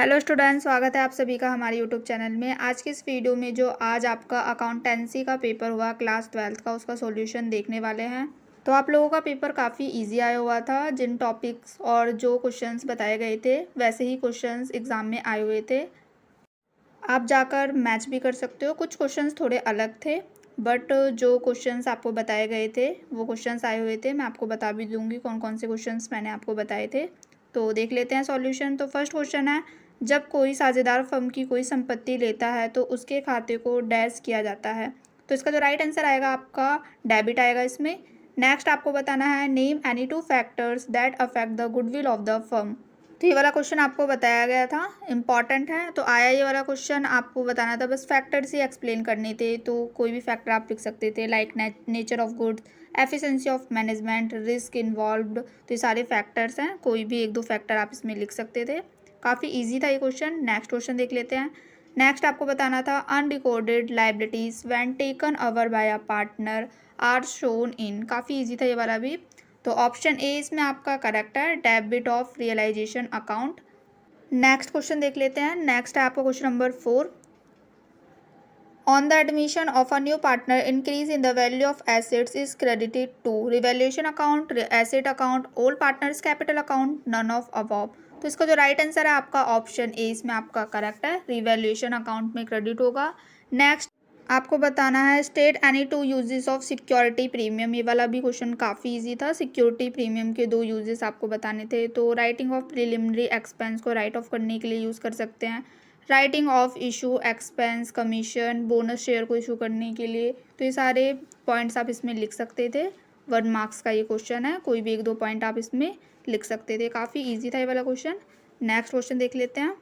Hello student, स्वागत है आप सभी का हमारे यूट्यूब चैनल में। आज की इस वीडियो में जो आज आपका अकाउंटेंसी का पेपर हुआ क्लास 12th का, उसका सॉल्यूशन देखने वाले हैं। तो आप लोगों का पेपर काफ़ी इजी आया हुआ था। जिन टॉपिक्स और जो क्वेश्चंस बताए गए थे वैसे ही क्वेश्चंस एग्ज़ाम में आए हुए थे। आप जाकर मैच भी कर सकते हो। कुछ क्वेश्चंस थोड़े अलग थे, बट जो क्वेश्चंस आपको बताए गए थे वो क्वेश्चंस आए हुए थे। मैं आपको बता भी दूंगी कौन कौन से क्वेश्चंस मैंने आपको बताए थे। तो देख लेते हैं सॉल्यूशन। तो फर्स्ट क्वेश्चन है, जब कोई साझेदार फर्म की कोई संपत्ति लेता है तो उसके खाते को डैश किया जाता है। तो इसका जो राइट आंसर आएगा आपका डेबिट आएगा इसमें। नेक्स्ट आपको बताना है, name any two factors that affect the goodwill of the firm. तो ये वाला क्वेश्चन आपको बताया गया था, इम्पॉर्टेंट है। तो आया ये वाला क्वेश्चन, आपको बताना था, बस फैक्टर्स ही एक्सप्लेन करने थे। तो कोई भी फैक्टर आप लिख सकते थे, like nature of goods, efficiency of management, risk involved. तो ये सारे फैक्टर्स हैं, कोई भी एक दो फैक्टर आप इसमें लिख सकते थे। काफ़ी ईजी था ये क्वेश्चन। नेक्स्ट क्वेश्चन देख लेते हैं। नेक्स्ट आपको बताना था, unrecorded liabilities when taken over by a partner are shown in. काफ़ी ईजी था ये वाला भी। तो ऑप्शन ए इसमें आपका करेक्ट है, debit of realisation account. Next question देख लेते हैं। नेक्स्ट है आपका question number 4। On the admission of a new partner increase in the value of assets is credited to revaluation account, asset account, old partners capital account, none of above. तो इसका जो right answer है आपका option A इसमें आपका correct है, revaluation account में credit होगा। नेक्स्ट आपको बताना है, state any two uses of security premium. ये वाला भी क्वेश्चन काफ़ी इजी था। सिक्योरिटी प्रीमियम के दो यूजेस आपको बताने थे। तो राइटिंग ऑफ प्रिलिमिनरी एक्सपेंस को राइट ऑफ करने के लिए यूज़ कर सकते हैं, writing of issue expense, commission, bonus share को इशू करने के लिए। तो ये सारे पॉइंट्स आप इसमें लिख सकते थे। 1 मार्क्स का ये क्वेश्चन है, कोई भी एक दो पॉइंट आप इसमें लिख सकते थे। काफ़ी ईजी था ये वाला क्वेश्चन। नेक्स्ट क्वेश्चन देख लेते हैं।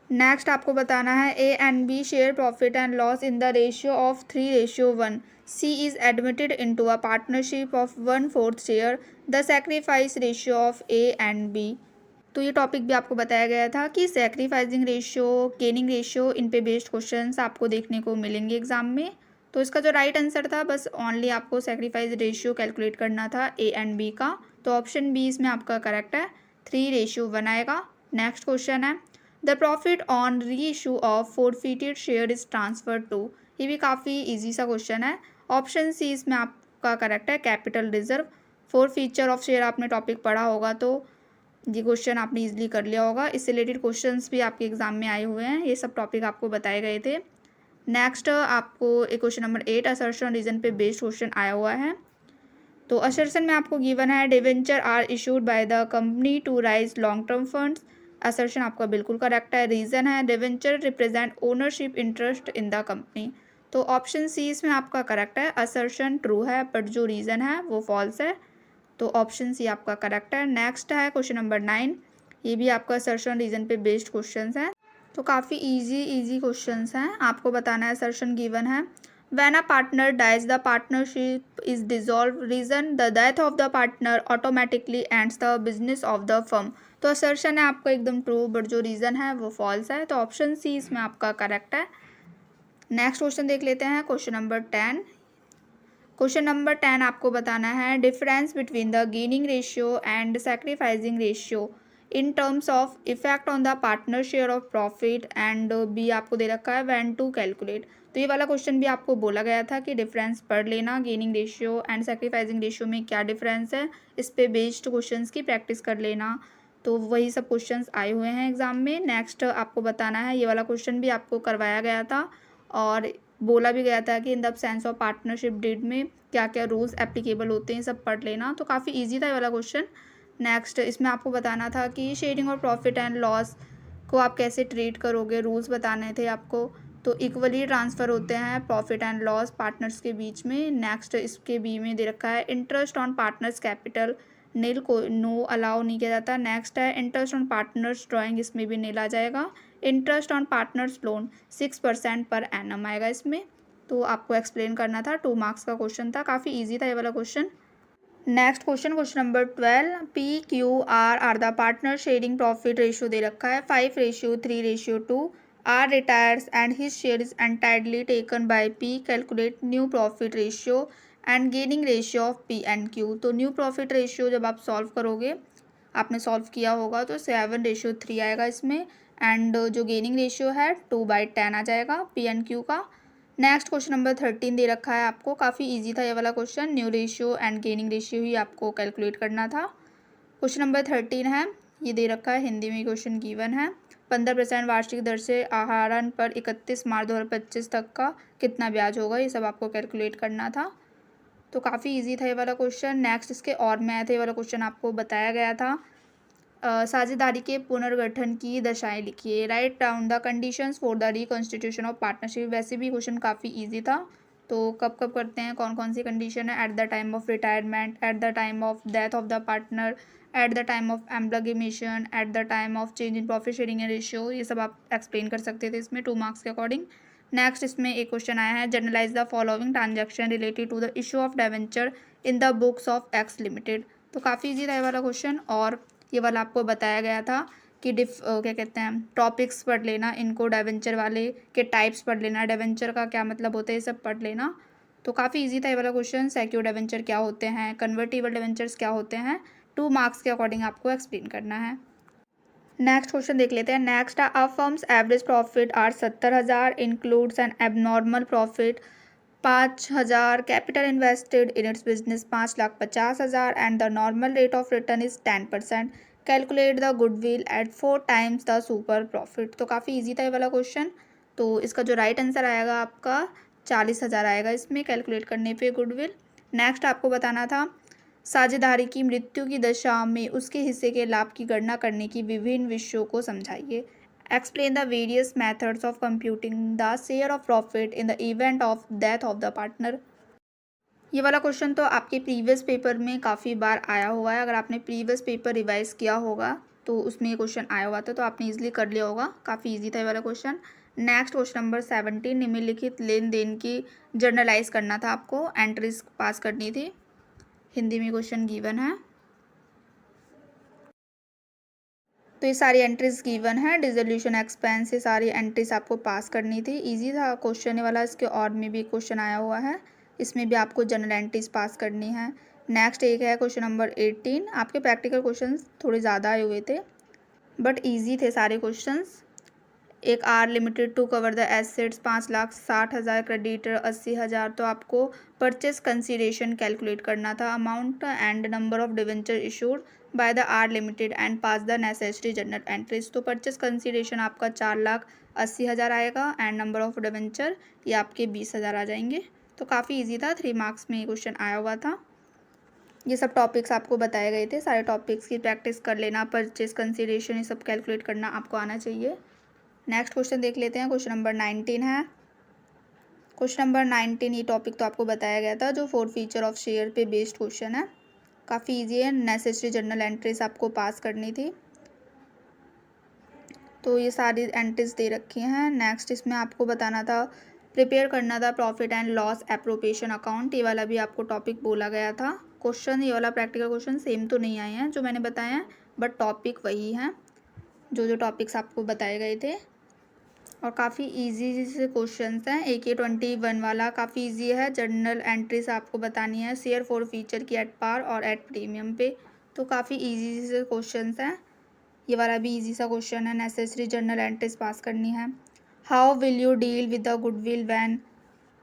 नेक्स्ट आपको बताना है, A and B share profit and loss in the ratio of 3:1। C is admitted into a partnership of 1/4 share, the sacrifice ratio of A and B. तो ये टॉपिक भी आपको बताया गया था कि सेक्रीफाइसिंग रेशियो, गेनिंग रेशियो, इन पे बेस्ड क्वेश्चंस आपको देखने को मिलेंगे एग्जाम में। तो इसका जो राइट आंसर था, बस ओनली आपको सेक्रीफाइस रेशियो कैलकुलेट करना था ए एंड बी का। तो ऑप्शन बी इसमें आपका करेक्ट है, 3:1 आएगा। नेक्स्ट क्वेश्चन है, the profit on reissue of forfeited share is transfer to. ये भी काफ़ी ईजी सा क्वेश्चन है। ऑप्शन सी इसमें आपका करेक्ट है, capital reserve. Four feature of share आपने टॉपिक पढ़ा होगा, तो ये क्वेश्चन आपने इजीली कर लिया होगा। इससे रिलेटेड क्वेश्चंस भी आपके एग्जाम में आए हुए हैं, ये सब टॉपिक आपको बताए गए थे। नेक्स्ट आपको एक क्वेश्चन नंबर 8 असर्शन रीजन पे बेस्ड क्वेश्चन आया हुआ है। तो असर्शन में आपको गिवन है, debenture are issued by the company to raise long term funds. Assertion आपका बिल्कुल करेक्ट है। रीज़न है, debenture represent ownership interest in the company. तो ऑप्शन सी इसमें आपका करेक्ट है, असर्शन ट्रू है, बट जो रीज़न है वो फॉल्स है। तो ऑप्शन सी आपका करेक्ट है। नेक्स्ट है क्वेश्चन नंबर 9। ये भी आपका असर्शन रीजन पे बेस्ड क्वेश्चंस हैं। तो काफ़ी इजी क्वेश्चंस हैं। आपको बताना है, असर्शन गिवन है, when a partner dies the partnership is dissolve, reason the death of the partner automatically ends the business of the firm. तो असर्शन है आपका एकदम ट्रू, बट जो रीज़न है वो फॉल्स है। तो ऑप्शन सी इसमें आपका करेक्ट है। नेक्स्ट क्वेश्चन देख लेते हैं, क्वेश्चन नंबर 10। क्वेश्चन नंबर 10 आपको बताना है, difference between the gaining ratio and sacrificing ratio in terms of effect on the partner share of profit, and B आपको दे रखा है व्हेन टू कैलकुलेट। तो ये वाला क्वेश्चन भी आपको बोला गया था कि डिफरेंस पढ़ लेना, gaining ratio and sacrificing ratio में क्या डिफरेंस है, इस पे बेस्ड क्वेश्चंस की प्रैक्टिस कर लेना। तो वही सब क्वेश्चंस आए हुए हैं एग्जाम में। नेक्स्ट आपको बताना है, ये वाला क्वेश्चन भी आपको करवाया गया था और बोला भी गया था कि in the sense of partnership deed में क्या क्या रूल्स एप्लीकेबल होते हैं, सब पढ़ लेना। तो काफ़ी इजी था ये वाला क्वेश्चन। नेक्स्ट इसमें आपको बताना था कि शेयरिंग और प्रॉफिट एंड लॉस को आप कैसे ट्रीट करोगे, रूल्स बताने थे आपको। तो इक्वली ट्रांसफ़र होते हैं प्रॉफिट एंड लॉस पार्टनर्स के बीच में। नेक्स्ट इसके बी में दे रखा है, इंटरेस्ट ऑन पार्टनर्स कैपिटल नील को नो अलाउ नहीं किया जाता। नेक्स्ट है, इंटरेस्ट ऑन पार्टनर्स ड्राइंग, इसमें भी नील आ जाएगा। Interest on partners loan 6% per annum आएगा इसमें। तो आपको एक्सप्लेन करना था, 2 मार्क्स का क्वेश्चन था, काफ़ी इजी था ये वाला question. Next question, question number 12। P Q R the partner sharing profit ratio दे रखा है 5:3:2। R retires and his share is entirely taken by P, calculate new profit ratio and gaining ratio of P and Q. तो new profit ratio जब आप solve करोगे, आपने solve किया होगा, तो 7:3 आएगा इसमें। एंड जो गेनिंग रेशियो है 2/10 आ जाएगा P&Q का। नेक्स्ट क्वेश्चन नंबर 13 दे रखा है आपको, काफ़ी इजी था ये वाला question. New ratio and gaining ratio ही आपको कैलकुलेट करना था। क्वेश्चन नंबर 13 है, ये दे रखा है, हिंदी में क्वेश्चन गिवन है। 15% वार्षिक दर से आहरण पर 31 मार्च 2025 तक का कितना ब्याज होगा, ये सब आपको कैलकुलेट करना था। तो काफ़ी इजी था ये वाला क्वेश्चन। नेक्स्ट इसके और मैथ, ये वाला क्वेश्चन आपको बताया गया था। साझेदारी के पुनर्गठन की दशाएं लिखिए, write down the conditions for the reconstitution of partnership. वैसे भी क्वेश्चन काफ़ी इजी था। तो कब कब करते हैं, कौन कौन सी कंडीशन है, at the time of retirement, at the time of death of the partner, at the time of employment, at the time of change in profit sharing ratio, ये सब आप एक्सप्लेन कर सकते थे इसमें 2 मार्क्स के अकॉर्डिंग। नेक्स्ट इसमें एक क्वेश्चन आया है, journalise the following transaction related to the issue of debenture in the books of X limited. तो काफ़ी इजी था ये वाला क्वेश्चन। और ये वाला आपको बताया गया था कि क्या कहते हैं, टॉपिक्स पढ़ लेना इनको, डिवेंचर वाले के टाइप्स पढ़ लेना, डिवेंचर का क्या मतलब होता है, ये सब पढ़ लेना। तो काफ़ी इजी था ये वाला क्वेश्चन। सिक्योर्ड डिवेंचर क्या होते हैं, कन्वर्टिबल डिवेंचर्स क्या होते हैं, 2 मार्क्स के अकॉर्डिंग आपको एक्सप्लेन करना है। नेक्स्ट क्वेश्चन देख लेते हैं। Next, a firm's average profit are 70,000 includes an abnormal profit 5,000, capital invested in its business 5,50,000 and the normal rate of return is 10%। Calculate the goodwill at 4 times the super profit. तो काफ़ी easy था ये वाला question. तो इसका जो right answer आएगा आपका 40,000 आएगा इसमें कैलकुलेट करने पे गुडविल। नेक्स्ट आपको बताना था, साझेदारी की मृत्यु की दशा में उसके हिस्से के लाभ की गणना करने की विभिन्न विषयों को समझाइए। Explain the various methods of computing the share of profit in the event of death of the partner. ये वाला क्वेश्चन तो आपके प्रीवियस पेपर में काफ़ी बार आया हुआ है। अगर आपने प्रीवियस पेपर रिवाइज किया होगा तो उसमें ये क्वेश्चन आया हुआ था, तो आपने इजीली कर लिया होगा। काफ़ी इजी था ये वाला क्वेश्चन। नेक्स्ट क्वेश्चन नंबर 17, निम्नलिखित लेन देन की जर्नलाइज करना था आपको, एंट्रीज पास करनी थी। हिंदी में क्वेश्चन गिवन है। तो ये सारी एंट्रीज गिवन है, डिसोल्यूशन एक्सपेंस, ये सारी एंट्रीज आपको पास करनी थी। इजी था क्वेश्चन ये वाला। इसके और में भी क्वेश्चन आया हुआ है, इसमें भी आपको जनरल एंट्रीज पास करनी है। नेक्स्ट एक है क्वेश्चन नंबर 18। आपके प्रैक्टिकल क्वेश्चंस थोड़े ज़्यादा आए हुए थे बट ईजी थे सारे क्वेश्चंस। एक R limited to cover the assets 5,60,000, creditor 80,000। तो आपको परचेस कंसीडरेशन कैलकुलेट करना था, amount and number of debenture issued by the R limited and pass the necessary journal entries. तो परचेस कंसीडरेशन आपका 4,80,000 आएगा एंड नंबर ऑफ डिवेंचर ये आपके 20,000 आ जाएंगे। तो काफ़ी इजी था, 3 मार्क्स में ये क्वेश्चन आया हुआ था। ये सब टॉपिक्स आपको बताए गए थे, सारे टॉपिक्स की प्रैक्टिस कर लेना। परचेस कंसीडरेशन ये सब कैलकुलेट करना आपको आना चाहिए। नेक्स्ट क्वेश्चन देख लेते हैं, क्वेश्चन नंबर 19 है। क्वेश्चन नंबर 19, ये टॉपिक तो आपको बताया गया था, जो 4 फीचर ऑफ शेयर पे बेस्ड क्वेश्चन है। काफ़ी इजी है। नेसेसरी जर्नल एंट्रीज आपको पास करनी थी, तो ये सारी एंट्रीज दे रखी हैं। नेक्स्ट इसमें आपको बताना था, प्रिपेयर करना था profit and loss appropriation account. ये वाला भी आपको टॉपिक बोला गया था। क्वेश्चन ये वाला प्रैक्टिकल क्वेश्चन सेम तो नहीं आए हैं जो मैंने बताया हैं, बट टॉपिक वही हैं जो टॉपिक्स आपको बताए गए थे। और काफ़ी इजी से क्वेश्चंस हैं। AK21 वाला काफ़ी इजी है। जर्नल एंट्रीज आपको बतानी है, शेयर 4 फीचर की एट पार और एट प्रीमियम पे। तो काफ़ी इजी से क्वेश्चंस हैं। ये वाला भी इजी सा क्वेश्चन है, नेसेसरी जर्नल एंट्रीज पास करनी है। How will you deal with the goodwill when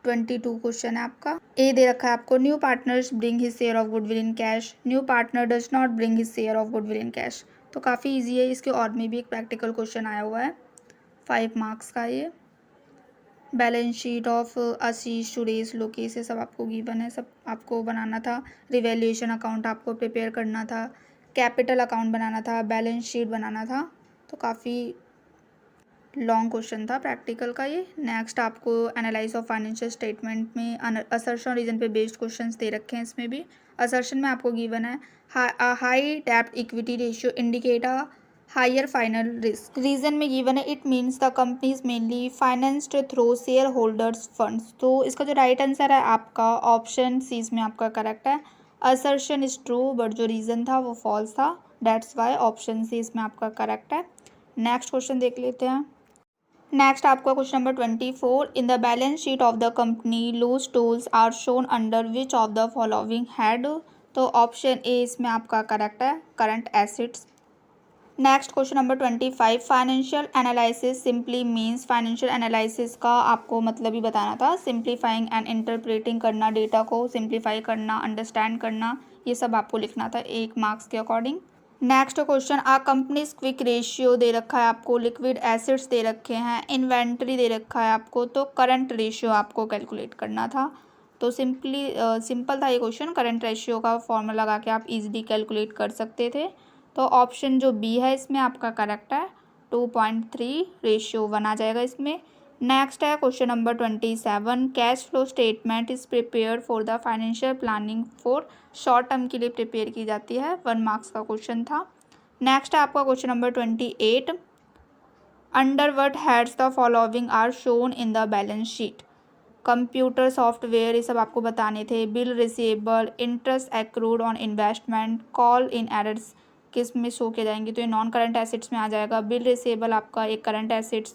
22 question है आपका। ए दे रखा है आपको, new partners bring his share of goodwill in cash, new partner does not bring his share of goodwill in cash. तो काफ़ी ईजी है। इसके और में भी एक प्रैक्टिकल क्वेश्चन आया हुआ है 5 मार्क्स का। ये बैलेंस शीट ऑफ आशीष, सुरेश, लोकेश, ये सब आपको गिवन है, सब आपको बनाना था। रिवैल्यूएशन अकाउंट आपको प्रिपेयर करना था, कैपिटल अकाउंट बनाना था, बैलेंस शीट बनाना था। तो काफ़ी लॉन्ग क्वेश्चन था प्रैक्टिकल का ये। नेक्स्ट आपको एनालाइज ऑफ फाइनेंशियल स्टेटमेंट में असर्शन रीजन पे बेस्ड क्वेश्चंस दे रखे हैं। इसमें भी असर्शन में आपको गिवन है, हाई डेब्ट equity ratio indicate a higher final risk. Reason में गिवन है, it means the company is mainly financed through share holders funds. तो इसका जो राइट आंसर है आपका ऑप्शन सी इसमें आपका करेक्ट है। असर्शन इज ट्रू बट जो रीजन था वो फॉल्स था, दैट्स वाई ऑप्शन सी इसमें आपका करेक्ट है। नेक्स्ट क्वेश्चन देख लेते हैं। नेक्स्ट आपका question number 24, in the balance sheet of the company loose tools are shown under which of the following head. तो ऑप्शन ए इसमें आपका करेक्ट है, current assets. Next question number 25, financial analysis simply means. Financial analysis का आपको मतलब ही बताना था। सिंप्लीफाइंग एंड इंटरप्रेटिंग करना, डेटा को सिंप्लीफाई करना, अंडरस्टैंड करना, ये सब आपको लिखना था 1 मार्क्स के अकॉर्डिंग। नेक्स्ट क्वेश्चन, आ कंपनीज क्विक रेशियो दे रखा है आपको, लिक्विड एसिड्स दे रखे हैं, इन्वेंट्री दे रखा है आपको, तो करंट रेशियो आपको कैलकुलेट करना था। तो सिंपल था ये क्वेश्चन। करंट रेशियो का फॉर्मूला लगा के आप इजीली कैलकुलेट कर सकते थे। तो ऑप्शन जो बी है इसमें आपका करेक्ट है। 2.3:1 आ जाएगा इसमें। नेक्स्ट है question number 27, cash flow statement is prepare for the financial planning for short term के लिए प्रिपेयर की जाती है। 1 मार्क्स का क्वेश्चन था। नेक्स्ट है आपका question number 28, under what heads the following are shown in the balance sheet. Computer software, ये सब आपको बताने थे। Bill receivable, interest accrued on investment, call in arrears किस में शो किए जाएंगे, तो ये नॉन करंट एसेट्स में आ जाएगा। बिल रिसीवेबल आपका एक current assets,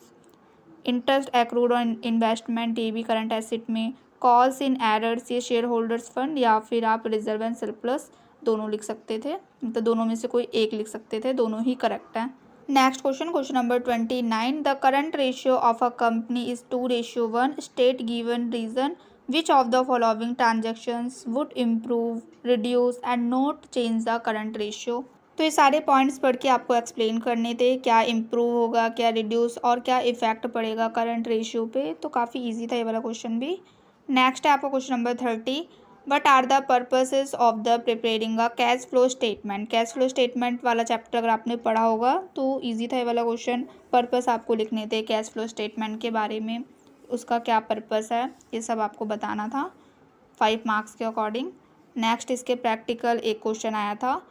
interest accrued on investment ये भी करंट एसेट में, कॉल्स इन एरर्स ये शेयर होल्डर्स फंड, या फिर आप रिजर्व एंड सरप्लस दोनों लिख सकते थे। तो दोनों में से कोई एक लिख सकते थे, दोनों ही करेक्ट हैं। Next question number 29, the current ratio of a company is 2:1, state given reason which of the following transactions would improve, reduce and not change the current ratio. तो ये सारे पॉइंट्स पढ़ के आपको एक्सप्लेन करने थे, क्या इम्प्रूव होगा, क्या रिड्यूस, और क्या इफेक्ट पड़ेगा करंट रेशियो पे। तो काफ़ी इजी था ये वाला क्वेश्चन भी। नेक्स्ट है आपका question number 30, what are the purposes of the preparing a cash flow statement. Cash flow statement वाला चैप्टर अगर आपने पढ़ा होगा तो इजी था ये वाला क्वेश्चन। पर्पस आपको लिखने थे कैश फ्लो स्टेटमेंट के बारे में, उसका क्या पर्पस है, ये सब आपको बताना था 5 मार्क्स के अकॉर्डिंग। नेक्स्ट इसके प्रैक्टिकल एक क्वेश्चन आया था,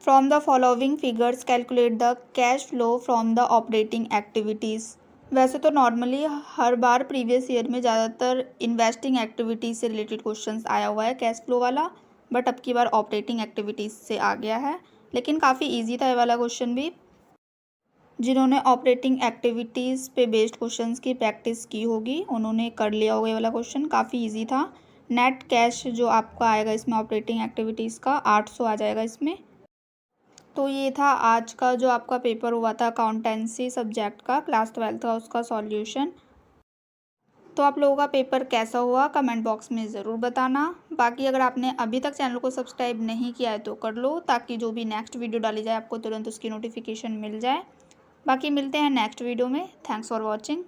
from the following figures calculate the cash flow from the operating activities. वैसे तो नॉर्मली हर बार प्रीवियस ईयर में ज़्यादातर इन्वेस्टिंग एक्टिविटीज़ से रिलेटेड क्वेश्चंस आया हुआ है कैश फ्लो वाला, बट अब की बार ऑपरेटिंग एक्टिविटीज़ से आ गया है। लेकिन काफ़ी इजी था ये वाला क्वेश्चन भी। जिन्होंने ऑपरेटिंग एक्टिविटीज़ पे बेस्ड क्वेश्चंस की प्रैक्टिस की होगी उन्होंने कर लिया होगा ये वाला क्वेश्चन, काफ़ी ईजी था। नेट कैश जो आपका आएगा इसमें ऑपरेटिंग एक्टिविटीज़ का 800 आ जाएगा इसमें। तो ये था आज का जो आपका पेपर हुआ था अकाउंटेंसी सब्जेक्ट का, क्लास 12 का, उसका सॉल्यूशन। तो आप लोगों का पेपर कैसा हुआ कमेंट बॉक्स में ज़रूर बताना। बाकी अगर आपने अभी तक चैनल को सब्सक्राइब नहीं किया है तो कर लो, ताकि जो भी नेक्स्ट वीडियो डाली जाए आपको तुरंत उसकी नोटिफिकेशन मिल जाए। बाकी मिलते हैं नेक्स्ट वीडियो में। Thanks for watching.